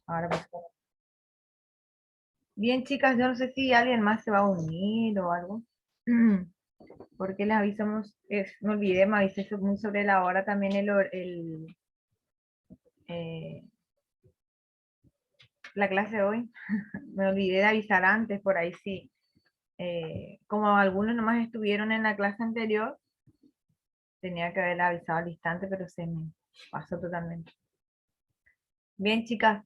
Ahora pues, bien, chicas, yo no sé si alguien más se va a unir o algo. Porque les avisamos, me olvidé, me avisé muy sobre la hora también eh, la clase de hoy. Me olvidé de avisar antes, por ahí sí. Como algunos nomás estuvieron en la clase anterior, tenía que haber avisado al instante, pero se me pasó totalmente. Bien, chicas.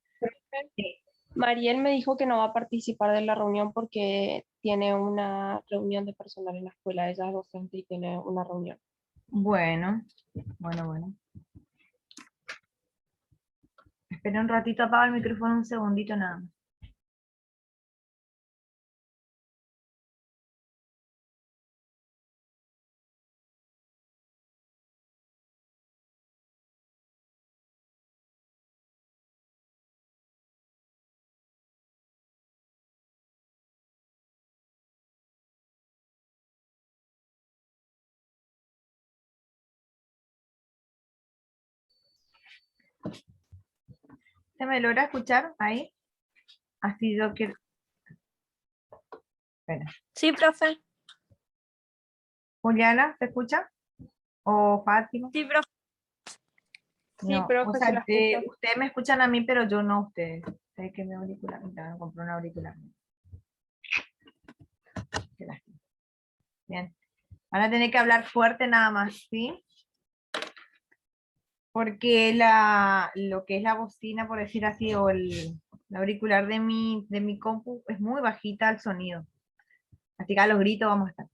Sí. Mariel me dijo que no va a participar de la reunión porque tiene una reunión de personal en la escuela. Ella es docente y tiene una reunión. Bueno, bueno. Espera un ratito, apaga el micrófono un segundito nada más. ¿Se me logra escuchar ahí? Así yo quiero. Espera. Sí, profe. Juliana, ¿se escucha? ¿O Fátima? Sí, profe. Sí, No, o profe, se sea, la escucha. ustedes me escuchan a mí, pero yo no a ustedes. Sé que mi auricular, me compré un auricular. Qué lástima. Bien. Van a tener que hablar fuerte nada más, ¿sí? Porque lo que es la bocina, por decir así, o el auricular de mi compu es muy bajita el sonido. Así que a los gritos vamos a estar.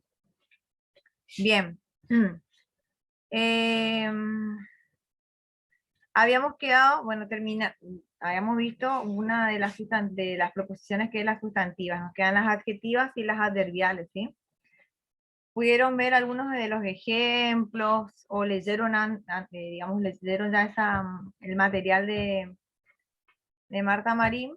Bien. Habíamos quedado, bueno, habíamos visto una de las proposiciones que es las sustantivas. Nos quedan las adjetivas y las adverbiales, ¿sí? Pudieron ver algunos de los ejemplos o leyeron, digamos, leyeron ya el material de Marta Marín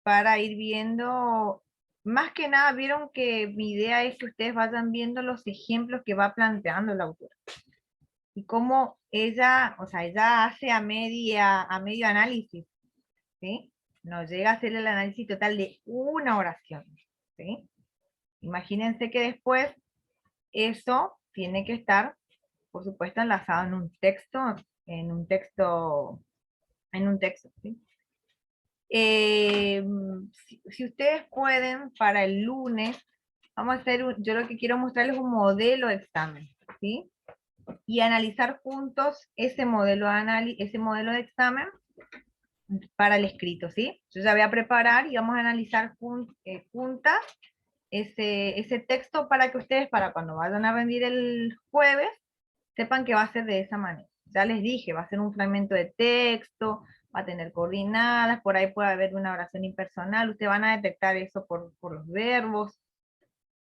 para ir viendo, más que nada vieron que mi idea es que ustedes vayan viendo los ejemplos que va planteando la autora y cómo ella, o sea, ella hace a medio análisis, ¿sí? Nos llega a hacer el análisis total de una oración, ¿sí? Imagínense que después eso tiene que estar, por supuesto, enlazado en un texto, ¿sí? Si ustedes pueden, para el lunes, vamos a hacer, yo lo que quiero mostrarles es un modelo de examen, ¿sí? Y analizar juntos ese modelo de examen para el escrito, ¿sí? Yo ya voy a preparar y vamos a analizar juntas ese texto para que ustedes, para cuando vayan a rendir el jueves, sepan que va a ser de esa manera. Ya les dije, va a ser un fragmento de texto, va a tener coordinadas, por ahí puede haber una oración impersonal, ustedes van a detectar eso por los verbos,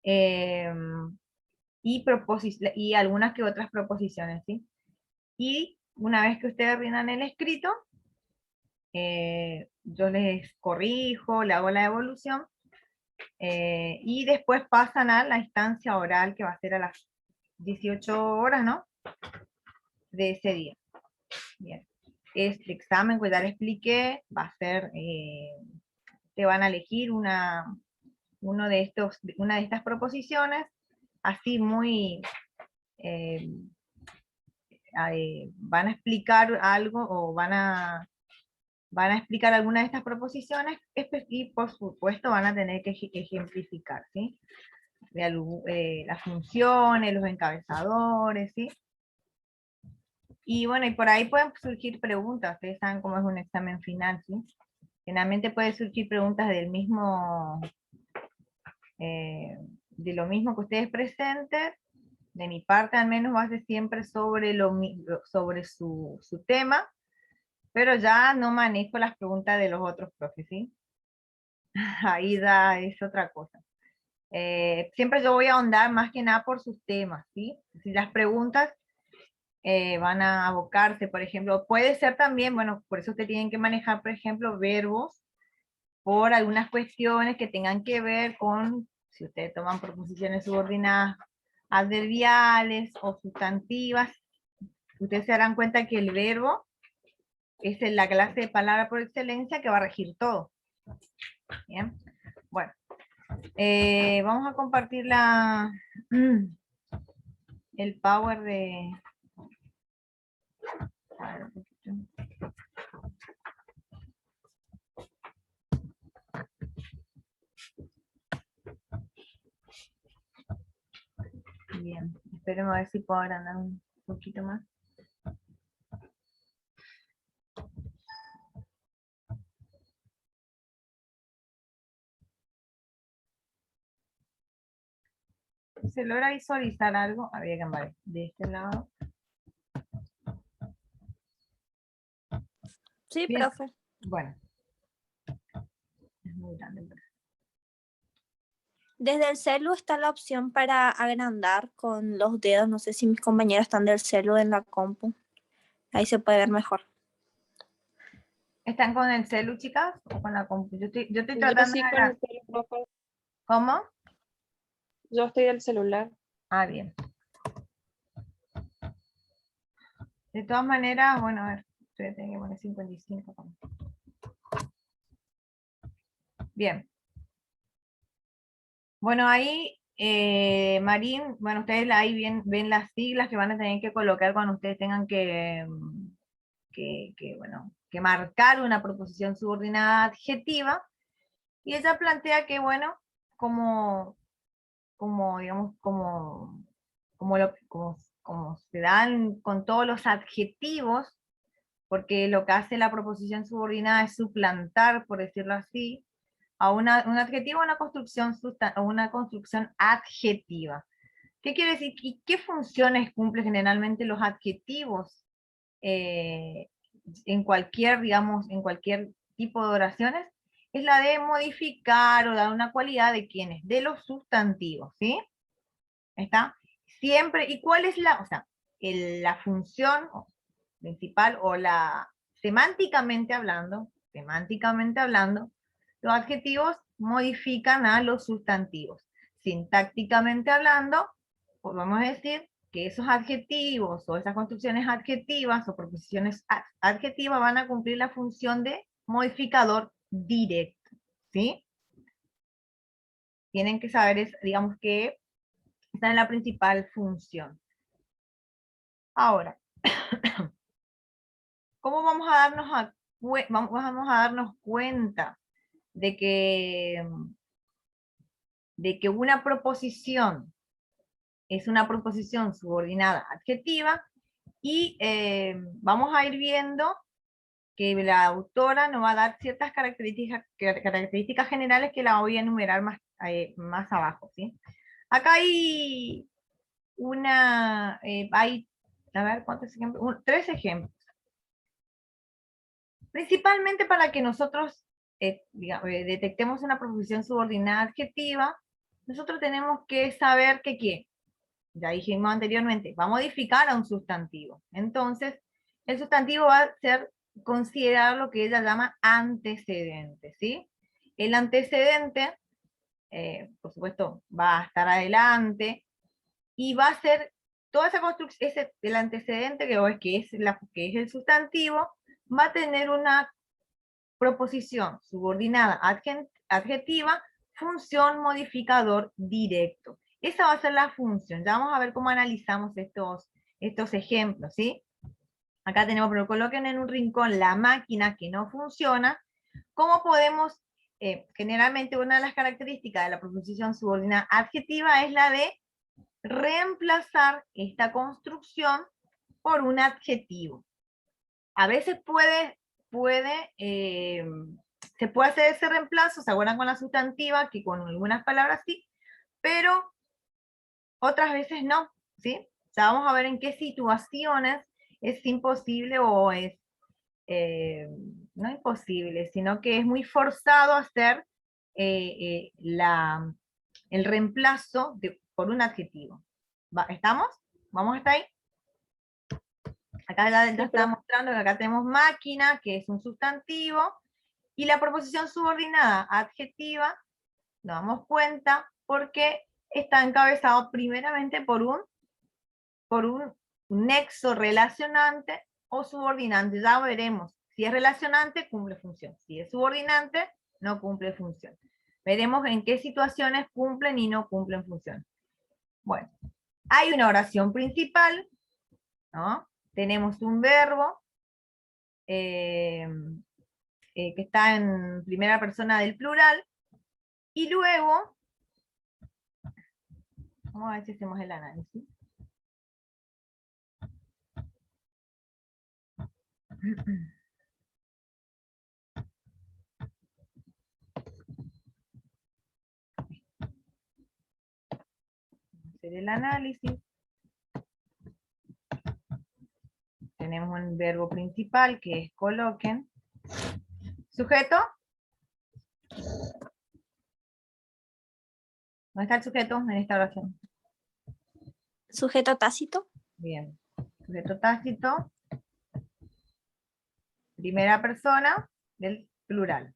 eh, y algunas que otras proposiciones, ¿sí? Y una vez que ustedes rindan el escrito, yo les corrijo, le hago la evolución, y después pasan a la instancia oral que va a ser a las 18 horas, ¿no? De ese día. Bien. Este examen que ya les expliqué va a ser, te van a elegir una de estas proposiciones, así muy, eh, van a explicar algo o van a explicar alguna de estas proposiciones y por supuesto van a tener que ejemplificar, ¿sí? Las funciones, los encabezadores, ¿sí? Y bueno, y por ahí pueden surgir preguntas, ustedes saben cómo es un examen final, ¿sí? Generalmente pueden surgir preguntas eh, de lo mismo que ustedes presenten, de mi parte al menos va a ser siempre sobre su tema, pero ya no manejo las preguntas de los otros profes, ¿sí? Ahí es otra cosa. Siempre yo voy a ahondar más que nada por sus temas, ¿sí? Si las preguntas van a abocarse, por ejemplo, puede ser también, bueno, por eso ustedes tienen que manejar, por ejemplo, verbos por algunas cuestiones que tengan que ver con, si ustedes toman proposiciones subordinadas, adverbiales o sustantivas, ustedes se darán cuenta que el verbo es la clase de palabra por excelencia que va a regir todo. Bien, bueno. Vamos a compartir el power de... Bien, esperemos a ver si puedo agrandar un poquito más. ¿Se logra visualizar algo? Habría que cambiar de este lado. Sí, Bien. profe. Bueno. Es muy grande. Desde el celu está la opción para agrandar con los dedos. No sé si mis compañeros están del celu en la compu. Ahí se puede ver mejor. ¿Están con el celu, chicas? ¿O con la compu? Yo estoy Yo tratando sí de... con el celu, profe. ¿Cómo? Yo estoy del celular. Ah, bien. De todas maneras, bueno, a ver, voy a tener que poner 55. Bien. Bueno, ahí, Marín, bueno, ustedes ahí ven las siglas que van a tener que colocar cuando ustedes tengan bueno, que marcar una proposición subordinada adjetiva. Y ella plantea que, bueno, digamos, como se dan con todos los adjetivos, porque lo que hace la proposición subordinada es suplantar, por decirlo así, a un adjetivo, una construcción adjetiva. ¿Qué quiere decir? ¿Y qué funciones cumplen generalmente los adjetivos en cualquier, digamos, en cualquier tipo de oraciones? Es la de modificar o dar una cualidad de quiénes, de los sustantivos, ¿sí? ¿Está? Siempre, ¿y cuál es o sea, la función principal o semánticamente hablando, los adjetivos modifican a los sustantivos. Sintácticamente hablando, pues vamos a decir que esos adjetivos o esas construcciones adjetivas o proposiciones adjetivas van a cumplir la función de modificador directo, ¿sí? Tienen que saber, digamos que esta es la principal función. Ahora, ¿cómo vamos a darnos cuenta de que una proposición es una proposición subordinada adjetiva? Y vamos a ir viendo que la autora nos va a dar ciertas características generales que la voy a enumerar más abajo, ¿sí? Acá hay a ver, ¿cuántos ejemplos? 3 ejemplos. Principalmente para que nosotros detectemos una proposición subordinada adjetiva, nosotros tenemos que saber que ¿qué? Ya dijimos anteriormente, va a modificar a un sustantivo. Entonces, el sustantivo va a ser considerar lo que ella llama antecedente, ¿sí? El antecedente, por supuesto, va a estar adelante y va a ser toda esa construcción, el antecedente que es el sustantivo, va a tener una proposición subordinada adjetiva, función modificador directo. Esa va a ser la función. Ya vamos a ver cómo analizamos estos ejemplos, ¿sí? Acá tenemos, pero coloquen en un rincón la máquina que no funciona. ¿Cómo podemos, generalmente una de las características de la proposición subordinada adjetiva es la de reemplazar esta construcción por un adjetivo? A veces se puede hacer ese reemplazo, ¿se acuerdan con la sustantiva? Que con algunas palabras sí, pero otras veces no, ¿sí? O sea, vamos a ver en qué situaciones es imposible o no imposible, sino que es muy forzado hacer el reemplazo por un adjetivo. ¿Estamos? ¿Vamos hasta ahí? Acá ya está mostrando que acá tenemos máquina, que es un sustantivo, y la proposición subordinada adjetiva, nos damos cuenta porque está encabezado primeramente por un nexo relacionante o subordinante. Ya veremos Si es relacionante, cumple función. Si es subordinante, no cumple función. Veremos en qué situaciones cumplen y no cumplen función. Bueno, hay una oración principal, ¿no? Tenemos un verbo que está en primera persona del plural, y luego, vamos a ver si hacemos el análisis. Hacer el análisis. Tenemos un verbo principal que es coloquen. ¿Sujeto? ¿Dónde está el sujeto en esta oración? Sujeto tácito. Bien. Sujeto tácito. Primera persona del plural.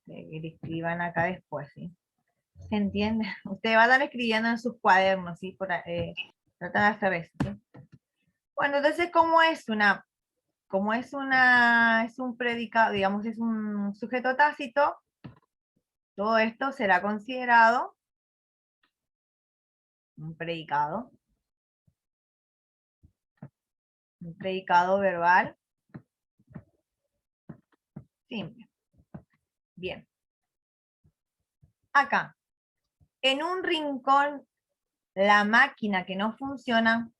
Que escriban acá después, ¿sí? ¿Se entiende? Usted va a estar escribiendo en sus cuadernos, ¿sí? Trata de hacer eso, ¿sí? Bueno, entonces, es un predicado, digamos, es un sujeto tácito, todo esto será considerado un predicado verbal simple. Bien. Acá, en un rincón, la máquina que no funciona,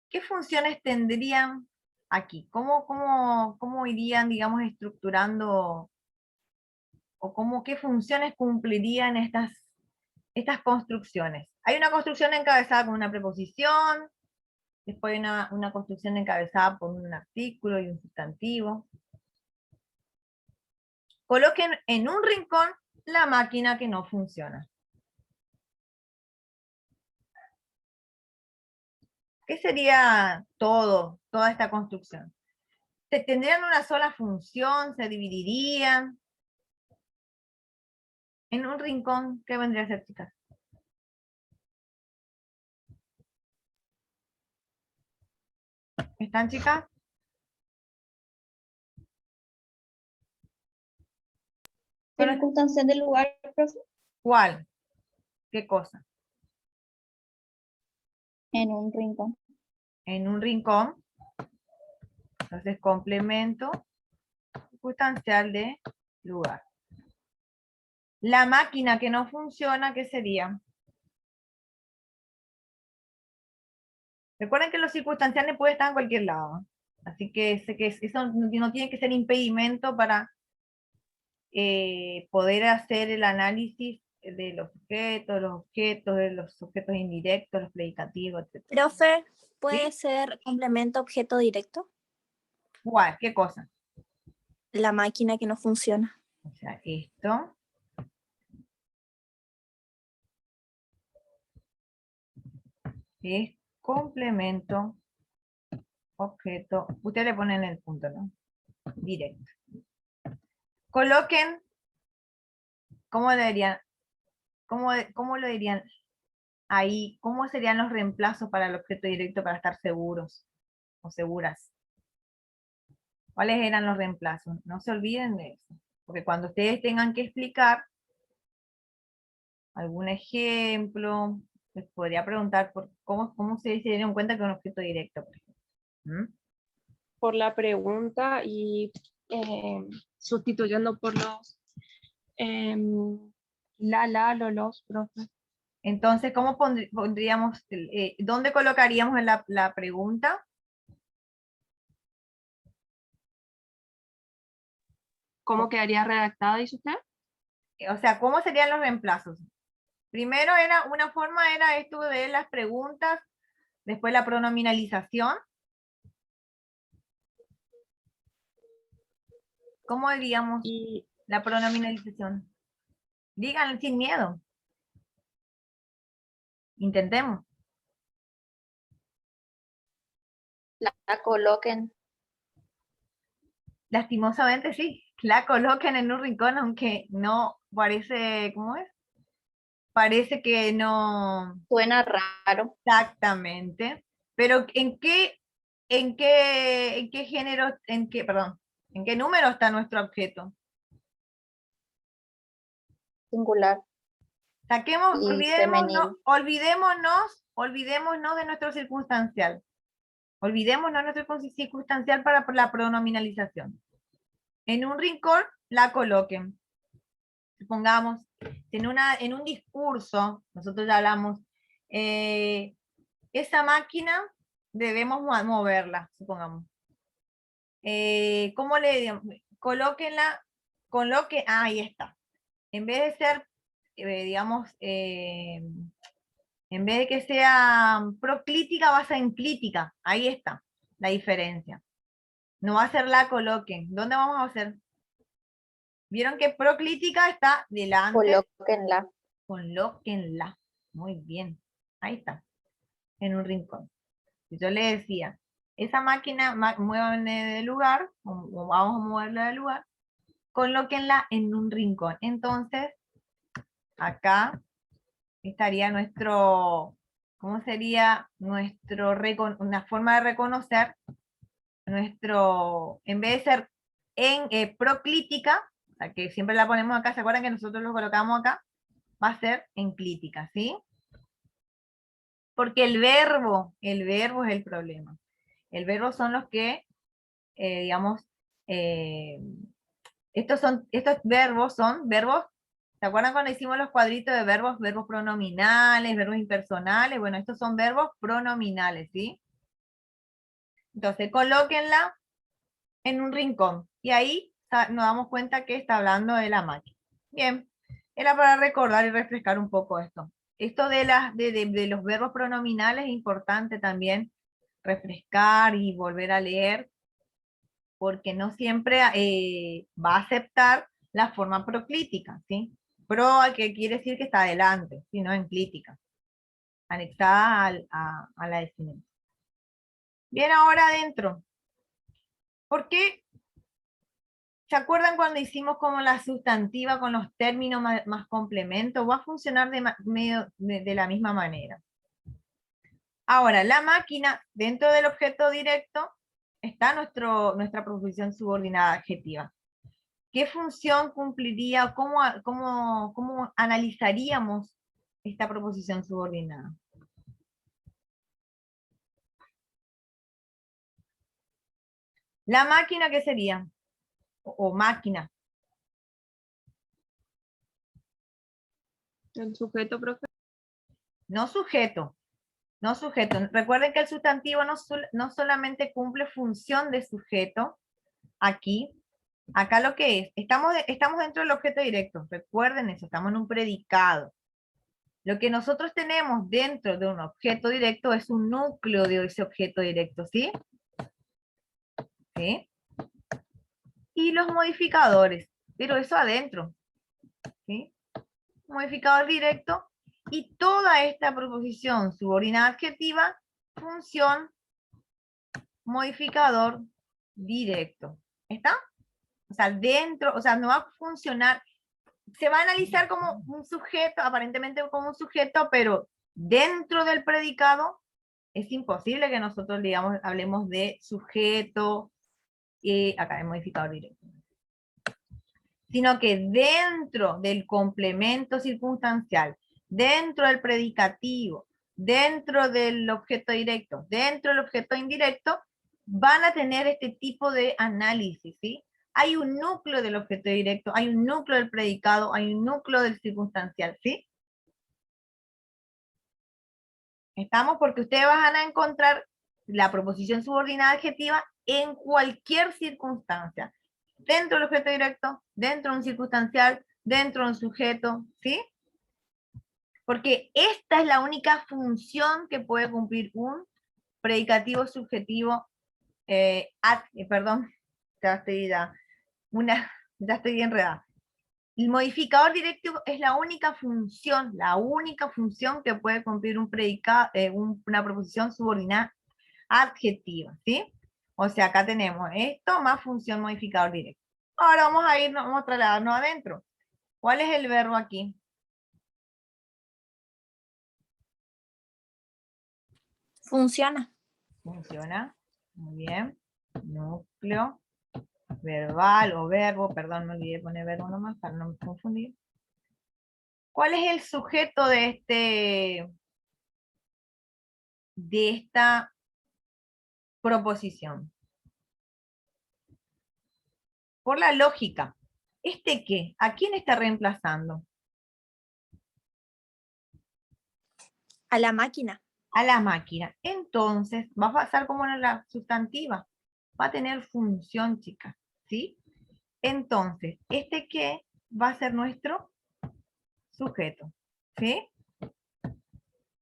¿qué funciones tendrían aquí? ¿Cómo irían, digamos, estructurando, o qué funciones cumplirían estas construcciones? Hay una construcción encabezada con una preposición, después hay una construcción encabezada por un artículo y un sustantivo. Coloquen en un rincón la máquina que no funciona. ¿Qué sería toda esta construcción? ¿Tendrían una sola función? ¿Se dividirían? En un rincón, ¿qué vendría a ser, chicas? ¿Están, chicas? Circunstancias del lugar, profe. ¿Cuál? ¿Qué cosa? En un rincón. En un rincón. Entonces, complemento circunstancial de lugar. La máquina que no funciona, ¿qué sería? Recuerden que los circunstanciales pueden estar en cualquier lado. Así que eso no tiene que ser impedimento para poder hacer el análisis de los objetos indirectos, los predicativos, etc. Profe, ¿puede ¿Sí? ser complemento objeto directo? ¿Cuál? ¿Qué cosa? La máquina que no funciona. O sea, esto es complemento objeto. Ustedes le ponen el punto, ¿no? Directo. Coloquen, ¿cómo lo dirían ahí? ¿Cómo serían los reemplazos para el objeto directo para estar seguros o seguras? ¿Cuáles eran los reemplazos? No se olviden de eso. Porque cuando ustedes tengan que explicar algún ejemplo, les podría preguntar cómo se dieron cuenta que es un objeto directo, por ejemplo. ¿Mm? Por la pregunta y sustituyendo por los los, profe. Entonces, ¿cómo pondríamos, dónde colocaríamos en la pregunta? ¿Cómo quedaría redactada, dice usted? O sea, ¿cómo serían los reemplazos? Primero una forma era esto de las preguntas, después la pronominalización. ¿Cómo diríamos Y la pronominalización? Díganlo sin miedo. Intentemos. La coloquen. Lastimosamente sí, la coloquen en un rincón, aunque no parece, ¿cómo es? Parece que no Suena raro. exactamente. Pero ¿En qué género, perdón, en qué número está nuestro objeto? Singular Saquemos, y femenino. olvidémonos de nuestro circunstancial. Olvidémonos de nuestro circunstancial para la pronominalización. En un rincón la coloquen. Supongamos, en un discurso, nosotros ya hablamos, esa máquina debemos moverla, supongamos. ¿Cómo le digo? Colóquenla, ahí está. En vez de ser, digamos, en vez de que sea proclítica, va a ser enclítica. Ahí está la diferencia. No va a ser la coloquen. ¿Dónde vamos a hacer? Vieron que proclítica está delante. Colóquenla. Colóquenla. Muy bien. Ahí está. En un rincón. Yo le decía, esa máquina, muévanle de lugar, o vamos a moverla de lugar, colóquenla en un rincón. Entonces, acá estaría nuestro, ¿cómo sería una forma de reconocer nuestro, en vez de ser en proclítica, o sea, que siempre la ponemos acá, ¿se acuerdan que nosotros lo colocamos acá? Va a ser enclítica, ¿sí? Porque el verbo es el problema. El verbo son los que, digamos, estos verbos son verbos, ¿se acuerdan cuando hicimos los cuadritos de verbos? Verbos pronominales, verbos impersonales, bueno, estos son verbos pronominales, ¿sí? Entonces, colóquenla en un rincón, y ahí nos damos cuenta que está hablando de la máquina. Bien, era para recordar y refrescar un poco esto. Esto de los verbos pronominales es importante también refrescar y volver a leer, porque no siempre va a aceptar la forma proclítica, ¿sí? Pro, que quiere decir que está adelante, sino enclítica, anexada a la desinencia. Bien, ahora adentro. ¿Por qué? ¿Se acuerdan cuando hicimos como la sustantiva con los términos más complementos? Va a funcionar de la misma manera. Ahora, la máquina, dentro del objeto directo, está nuestra proposición subordinada adjetiva. ¿Qué función cumpliría? ¿Cómo analizaríamos esta proposición subordinada? ¿La máquina qué sería? O máquina. El sujeto, profe. No sujeto. No sujeto. Recuerden que el sustantivo no solamente cumple función de sujeto, aquí, acá lo que es, estamos dentro del objeto directo, recuerden eso, estamos en un predicado. Lo que nosotros tenemos dentro de un objeto directo es un núcleo de ese objeto directo, ¿sí? ¿Sí? Y los modificadores, pero eso adentro, ¿sí? Modificador directo, y toda esta proposición subordinada adjetiva, función, modificador directo. ¿Está? O sea, dentro, o sea, no va a funcionar, se va a analizar como un sujeto, aparentemente como un sujeto, pero dentro del predicado es imposible que nosotros, digamos, hablemos de sujeto, acá el modificador directo, sino que dentro del complemento circunstancial, dentro del predicativo, dentro del objeto directo, dentro del objeto indirecto, van a tener este tipo de análisis, ¿sí? Hay un núcleo del objeto directo, hay un núcleo del predicado, hay un núcleo del circunstancial, ¿sí? Estamos porque ustedes van a encontrar la proposición subordinada adjetiva en cualquier circunstancia. Dentro del objeto directo, dentro de un circunstancial, dentro de un sujeto, ¿sí? Porque esta es la única función que puede cumplir un predicativo subjetivo, perdón, ya estoy enredada. El modificador directo es la única función que puede cumplir un predicado, una proposición subordinada adjetiva, ¿sí? O sea, acá tenemos esto más función modificador directo. Ahora vamos a trasladarnos adentro. ¿Cuál es el verbo aquí? Funciona. Funciona. Muy bien. Núcleo. Verbal o verbo, perdón, me olvidé poner verbo nomás para no me confundir. ¿Cuál es el sujeto de esta proposición? Por la lógica. ¿Este qué? ¿A quién está reemplazando? A la máquina. A la máquina. Entonces, va a pasar como en la sustantiva. Va a tener función, chicas. ¿Sí? Entonces, ¿este qué va a ser nuestro sujeto? ¿Sí?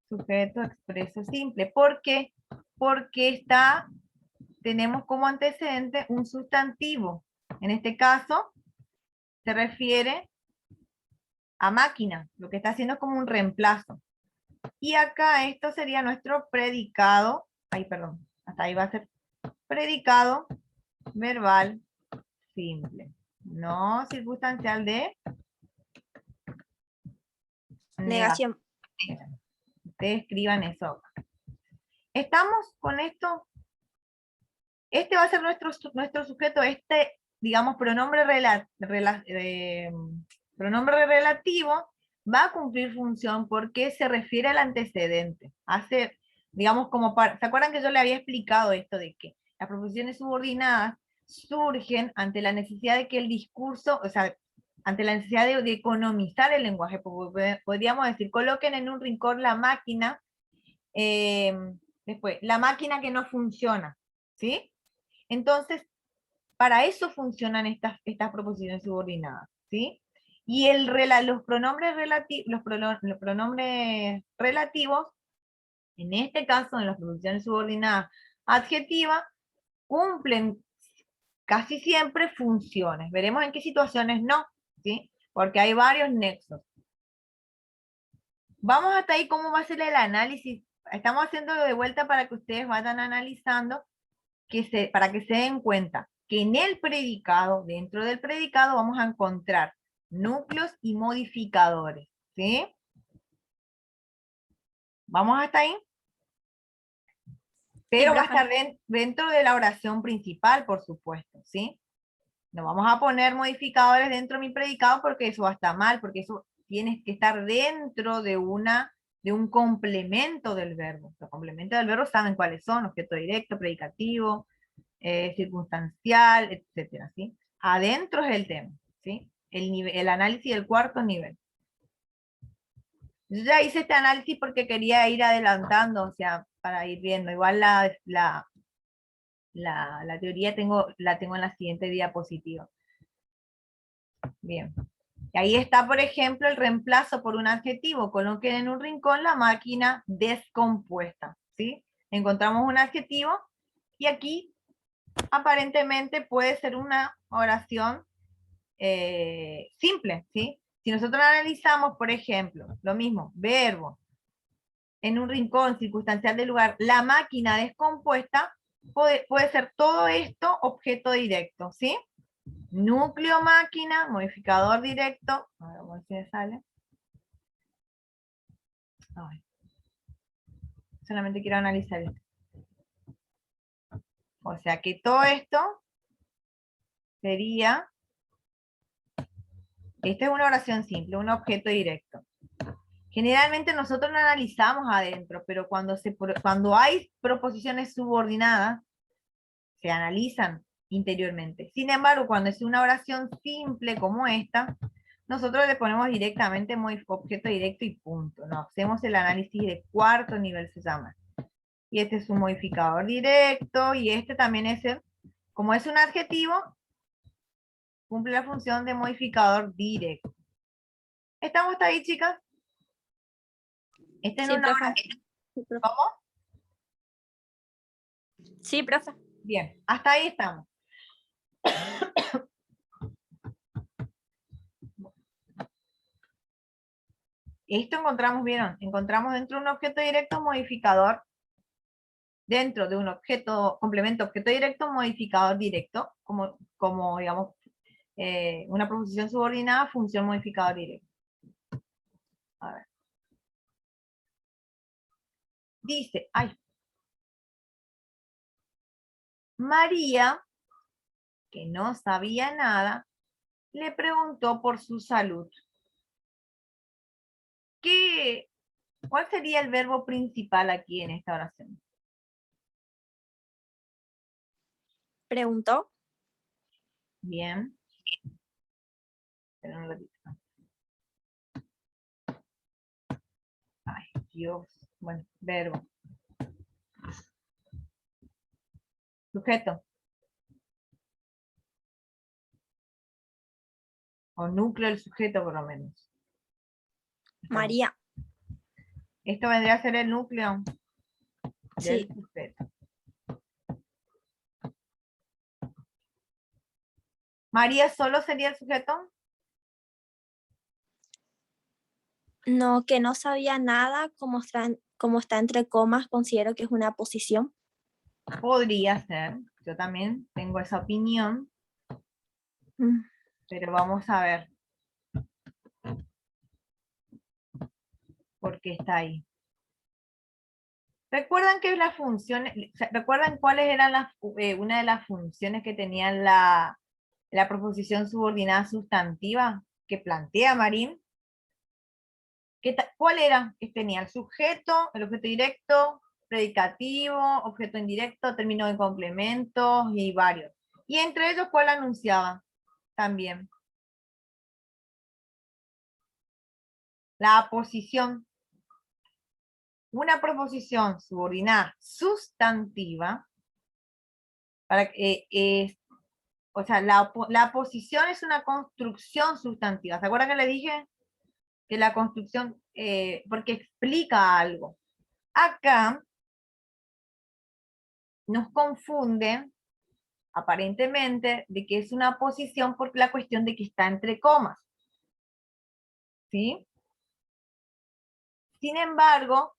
Sujeto expreso simple. ¿Por qué? Porque tenemos como antecedente un sustantivo. En este caso, se refiere a máquina. Lo que está haciendo es como un reemplazo. Y acá esto sería nuestro predicado. Ay, perdón. Hasta ahí va a ser predicado verbal simple. No circunstancial de negación. Negación. Ustedes escriban eso. ¿Estamos con esto? Este va a ser nuestro sujeto, digamos, pronombre relativo va a cumplir función porque se refiere al antecedente. Digamos, ¿se acuerdan que yo le había explicado esto de que las proposiciones subordinadas surgen ante la necesidad de que el discurso, o sea, ante la necesidad de economizar el lenguaje? Podríamos decir, coloquen en un rincón la máquina, después, la máquina que no funciona, ¿sí? Entonces, para eso funcionan estas proposiciones subordinadas, ¿sí? Y los pronombres relativos, en este caso, en las proposiciones subordinadas adjetivas, cumplen casi siempre funciones. Veremos en qué situaciones no, ¿sí? Porque hay varios nexos. Vamos hasta ahí, ¿cómo va a ser el análisis? Estamos haciéndolo de vuelta para que ustedes vayan analizando, para que se den cuenta que en el predicado, dentro del predicado, vamos a encontrar núcleos y modificadores, ¿sí? ¿Vamos hasta ahí? Pero Sí, va a profe. estar dentro de la oración principal, por supuesto, ¿sí? No vamos a poner modificadores dentro de mi predicado porque eso va a estar mal, porque eso tiene que estar dentro de un complemento del verbo. Los complementos del verbo saben cuáles son: objeto directo, predicativo, circunstancial, etcétera, ¿sí? Adentro es el tema, ¿sí? El análisis del cuarto nivel. Yo ya hice este análisis porque quería ir adelantando, o sea, para ir viendo. Igual la teoría la tengo en la siguiente diapositiva. Bien. Y ahí está, por ejemplo, el reemplazo por un adjetivo. Coloquen en un rincón la máquina descompuesta, ¿sí? Encontramos un adjetivo y aquí aparentemente puede ser una oración simple, ¿sí? Si nosotros analizamos, por ejemplo, lo mismo, verbo, en un rincón circunstancial del lugar, la máquina descompuesta, puede ser todo esto objeto directo, ¿sí? Núcleo máquina, modificador directo, a ver cómo se sale. Ay, solamente quiero analizar esto. O sea que todo esto sería, esta es una oración simple, un objeto directo. Generalmente nosotros lo analizamos adentro, pero cuando hay proposiciones subordinadas, se analizan interiormente. Sin embargo, cuando es una oración simple como esta, nosotros le ponemos directamente objeto directo y punto. No hacemos el análisis de cuarto nivel, se llama. Y este es un modificador directo, y este también como es un adjetivo, cumple la función de modificador directo. ¿Estamos hasta ahí, chicas? Esta es Sí, una profe. hora. Sí, profe. ¿Cómo? Sí, profe. Bien, hasta ahí estamos. Esto ¿vieron? Encontramos dentro de un objeto directo un modificador, dentro de un objeto, complemento objeto directo, modificador directo, como digamos, una proposición subordinada, función modificador directo. A ver. Dice, María, que no sabía nada, le preguntó por su salud. ¿Cuál sería el verbo principal aquí en esta oración? Preguntó. Bien. Espera un ratito. Ay, Dios. Bueno, verbo. Sujeto. O núcleo del sujeto, por lo menos. María. Esto vendría a ser el núcleo del Sí. sujeto. ¿María solo sería el sujeto? No, que no sabía nada, como está entre comas, considero que es una posición. Podría ser. Yo también tengo esa opinión. Mm, Pero vamos a ver. ¿Por qué está ahí? ¿Recuerdan que las funciones, recuerdan cuáles eran una de las funciones que tenía la proposición subordinada sustantiva que plantea Marín? ¿Cuál era? Que tenía el sujeto, el objeto directo, predicativo, objeto indirecto, término de complementos y varios. Y entre ellos, ¿cuál anunciaba? También. La aposición. Una proposición subordinada sustantiva, o sea, la posición es una construcción sustantiva. ¿Se acuerdan que le dije que la construcción, porque explica algo? Acá nos confunden, aparentemente, de que es una posición por la cuestión de que está entre comas. ¿Sí? Sin embargo,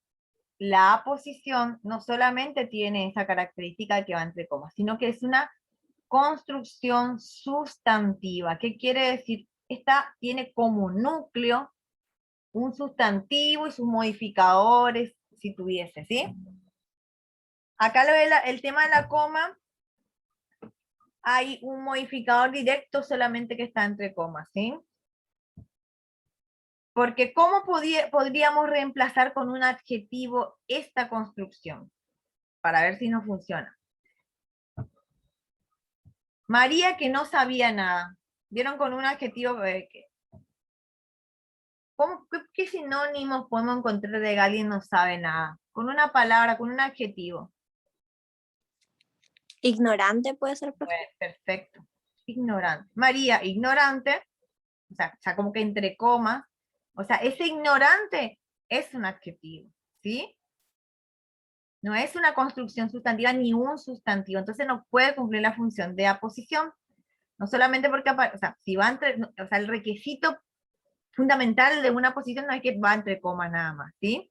la aposición no solamente tiene esa característica de que va entre comas, sino que es una construcción sustantiva. ¿Qué quiere decir? Esta tiene como núcleo un sustantivo y sus modificadores, si tuviese, ¿sí? Acá el tema de la coma, hay un modificador directo solamente que está entre comas, ¿sí? Porque ¿cómo podríamos reemplazar con un adjetivo esta construcción? Para ver si no funciona. María que no sabía nada. ¿Vieron con un adjetivo? ¿Qué sinónimos podemos encontrar de que alguien no sabe nada? Con una palabra, con un adjetivo. Ignorante puede ser, profe. Bueno, perfecto. Ignorante. María, ignorante. O sea, como que entre comas. O sea, ese ignorante es un adjetivo, ¿sí? No es una construcción sustantiva ni un sustantivo. Entonces no puede cumplir la función de aposición. No solamente porque, o sea, si va entre, o sea, el requisito fundamental de una posición no es que va entre comas nada más, ¿sí?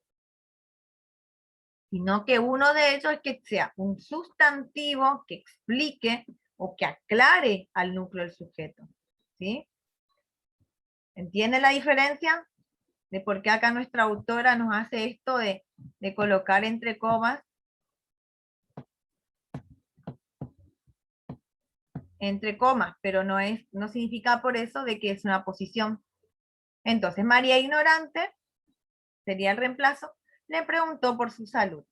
Sino que uno de ellos es que sea un sustantivo que explique o que aclare al núcleo del sujeto, ¿sí? ¿Entiende la diferencia? De por qué acá nuestra autora nos hace esto de colocar entre comas. Entre comas, pero no significa por eso de que es una posición. Entonces, María ignorante, sería el reemplazo, le preguntó por su salud.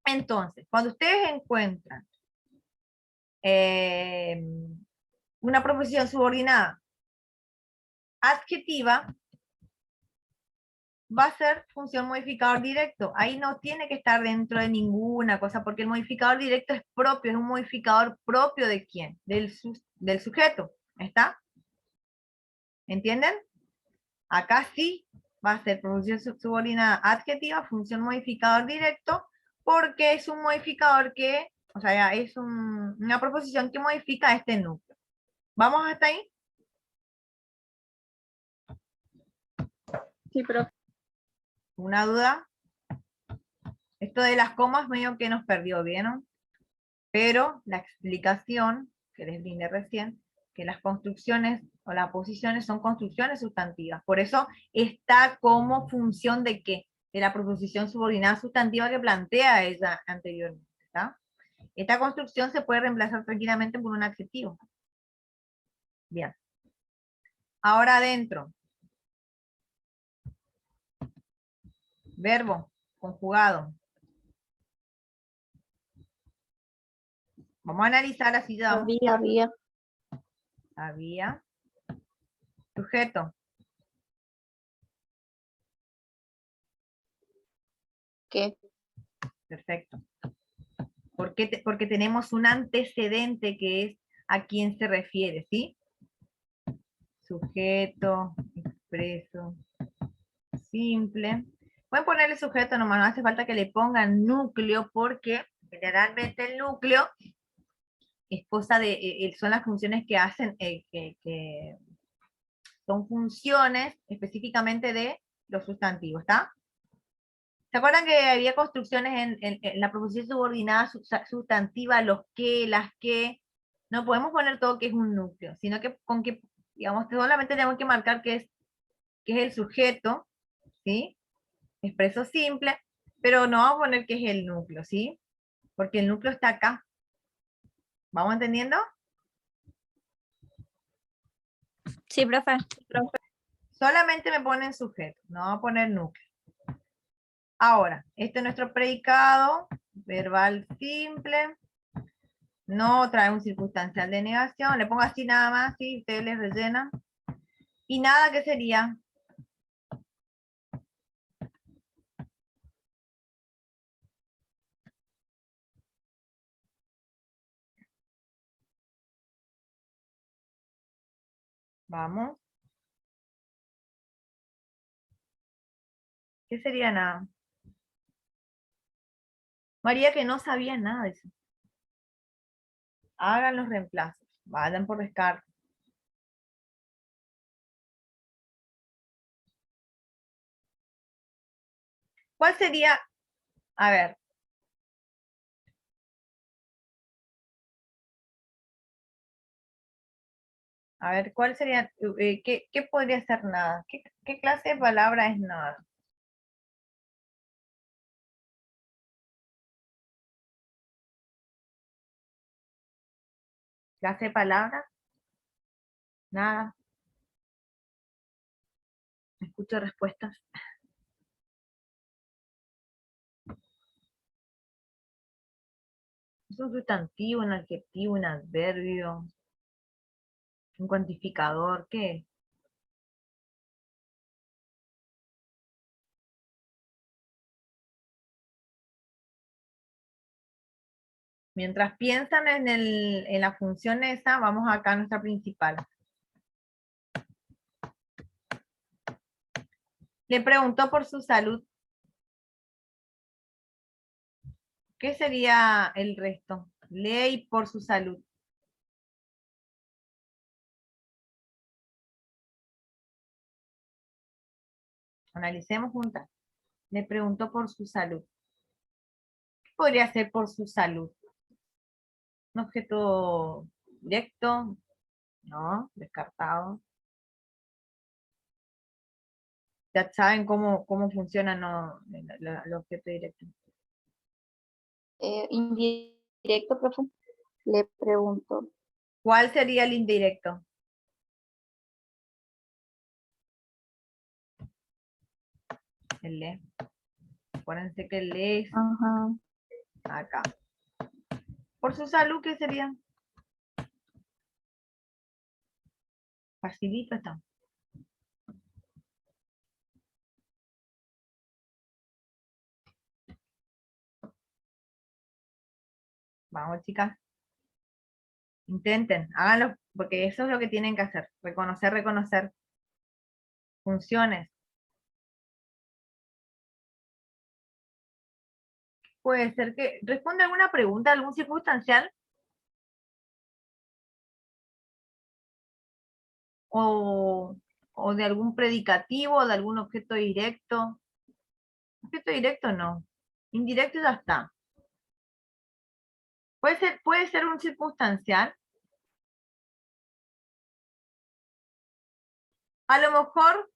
Entonces, cuando ustedes encuentran una proposición subordinada adjetiva, va a ser función modificador directo. Ahí no tiene que estar dentro de ninguna cosa, porque el modificador directo es propio, es un modificador propio de quién, del sujeto. ¿Está? ¿Entienden? Acá sí va a ser proposición subordinada adjetiva, función modificador directo, porque es un modificador que, o sea, es una proposición que modifica este núcleo. ¿Vamos hasta ahí? Sí, profe. ¿Una duda? Esto de las comas medio que nos perdió, ¿vieron? Pero la explicación que les brindé recién, que las construcciones o las posiciones son construcciones sustantivas. Por eso está como función de qué? De la proposición subordinada sustantiva que plantea ella anteriormente. ¿Está? Esta construcción se puede reemplazar tranquilamente por un adjetivo. Bien. Ahora adentro. Verbo, conjugado. Vamos a analizar así ya. Había. Había. Sujeto. ¿Qué? Perfecto. Porque tenemos un antecedente que es a quién se refiere, ¿sí? Sujeto, expreso, simple. Pueden ponerle sujeto nomás, no hace falta que le pongan núcleo porque generalmente el núcleo es cosa de, son las funciones que hacen, que son funciones específicamente de los sustantivos, ¿está? ¿Se acuerdan que había construcciones en la proposición subordinada sustantiva, los que, las que? No podemos poner todo que es un núcleo, sino que con que, digamos, solamente tenemos que marcar que es el sujeto, ¿sí? Expreso simple, pero no vamos a poner que es el núcleo, ¿sí? Porque el núcleo está acá. ¿Vamos entendiendo? Sí, profe. Solamente me ponen sujeto, no vamos a poner núcleo. Ahora, este es nuestro predicado, verbal simple. No trae un circunstancial de negación. Le pongo así nada más, ¿sí? Ustedes les rellenan. Y nada, ¿qué sería? Vamos. ¿Qué sería nada? María que no sabía nada de eso. Hagan los reemplazos. Vayan por descarte. ¿Cuál sería? A ver. A ver, ¿cuál sería? ¿Qué podría ser nada? ¿Qué clase de palabra es nada? ¿Clase de palabra? Nada. Escucho respuestas. Es un sustantivo, un adjetivo, un adverbio, un cuantificador, ¿qué? Mientras piensan en la función esa, vamos acá a nuestra principal. Le preguntó por su salud. ¿Qué sería el resto? Ley por su salud. Analicemos juntas. Le preguntó por su salud. ¿Qué podría ser por su salud? ¿Un objeto directo? No, descartado. Ya saben cómo funciona el objeto directo. Indirecto, profe. Le pregunto. ¿Cuál sería el indirecto? El le. Acuérdense que el le es Ajá. acá. Por su salud, ¿qué sería? Facilito está. Vamos, chicas. Intenten, háganlo, porque eso es lo que tienen que hacer. Reconocer funciones. Puede ser que responda alguna pregunta, algún circunstancial. O de algún predicativo, de algún objeto directo. Objeto directo no. Indirecto ya está. Puede ser un circunstancial. A lo mejor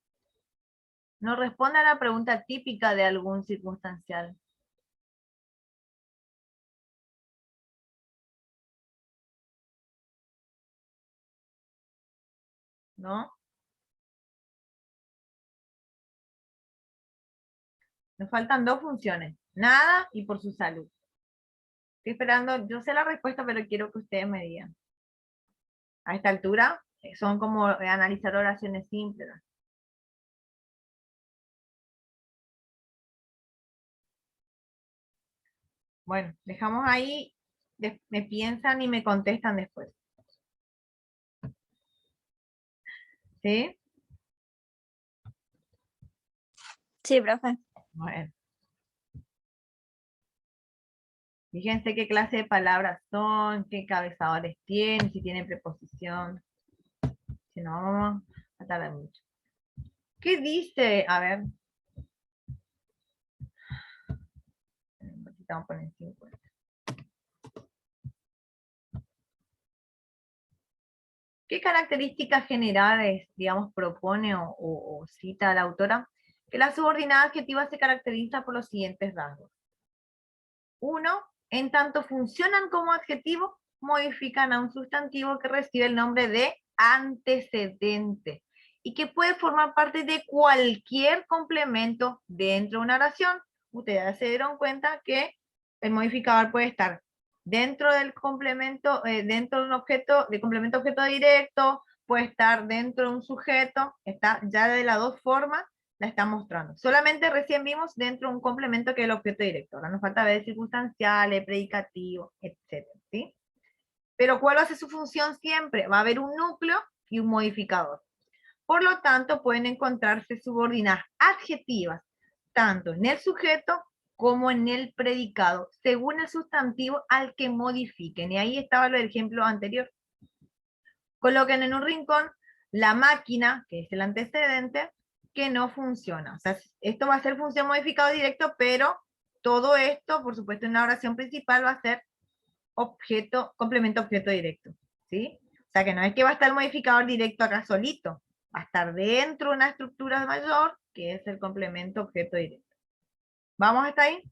no responde a la pregunta típica de algún circunstancial. ¿no? Nos faltan dos funciones, nada y por su salud. Estoy esperando, yo sé la respuesta, pero quiero que ustedes me digan. A esta altura, son como analizar oraciones simples. Bueno, dejamos ahí, me piensan y me contestan después. ¿Sí? Sí, profe. Bueno. Fíjense qué clase de palabras son, qué cabezadores tienen, si tienen preposición. Si no, vamos a tardar mucho. ¿Qué dice? A ver. Vamos a poner 50. ¿Qué características generales, digamos, propone o cita la autora? Que la subordinada adjetiva se caracteriza por los siguientes rasgos. 1. En tanto funcionan como adjetivo, modifican a un sustantivo que recibe el nombre de antecedente y que puede formar parte de cualquier complemento dentro de una oración. Ustedes ya se dieron cuenta que el modificador puede estar dentro del complemento, dentro de un objeto, de complemento objeto directo, puede estar dentro de un sujeto, está ya de las dos formas, la está mostrando. Solamente recién vimos dentro de un complemento que es el objeto directo. Ahora nos falta ver circunstanciales, predicativos, etc. ¿Sí? Pero ¿cuál va a ser su función siempre? Va a haber un núcleo y un modificador. Por lo tanto, pueden encontrarse subordinadas adjetivas, tanto en el sujeto como en el predicado, según el sustantivo al que modifiquen. Y ahí estaba el ejemplo anterior. Coloquen en un rincón la máquina, que es el antecedente, que no funciona. O sea, esto va a ser función modificado directo, pero todo esto, por supuesto, en la oración principal va a ser objeto, complemento objeto directo. ¿Sí? O sea, que no es que va a estar el modificador directo acá solito, va a estar dentro de una estructura mayor, que es el complemento objeto directo. ¿Vamos hasta ahí?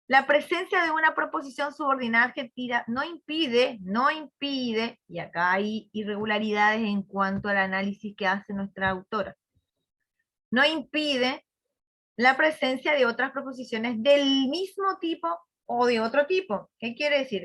La presencia de una proposición subordinada adjetiva no impide, y acá hay irregularidades en cuanto al análisis que hace nuestra autora, no impide la presencia de otras proposiciones del mismo tipo o de otro tipo. ¿Qué quiere decir?